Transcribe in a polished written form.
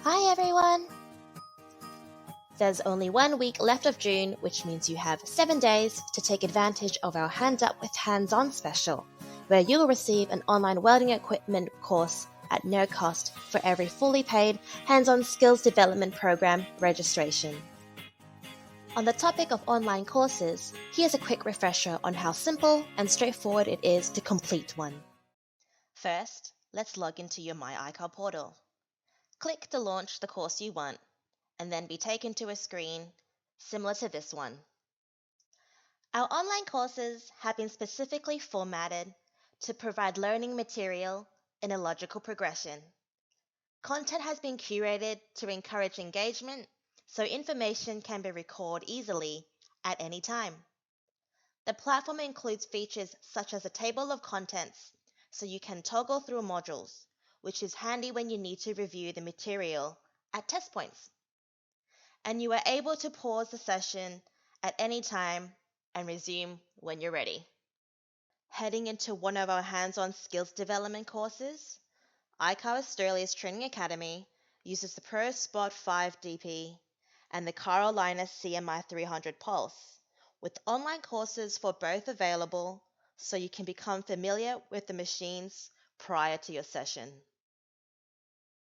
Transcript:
Hi everyone! There's only 1 week left of June, which means you have 7 days to take advantage of our Hands Up with Hands On special, where you will receive an online welding equipment course at no cost for every fully paid hands-on skills development program registration. On the topic of online courses, here's a quick refresher on how simple and straightforward it is to complete one. First, let's log into your MyICAR portal. Click to launch the course you want, and then be taken to a screen similar to this one. Our online courses have been specifically formatted to provide learning material in a logical progression. Content has been curated to encourage engagement so information can be recalled easily at any time. The platform includes features such as a table of contents so you can toggle through modules, which is handy when you need to review the material at test points. And you are able to pause the session at any time and resume when you're ready. Heading into one of our hands-on skills development courses, ICAR Australia's Training Academy uses the ProSpot 5 DP and the Carl Linus CMI 300 Pulse, with online courses for both available so you can become familiar with the machines prior to your session.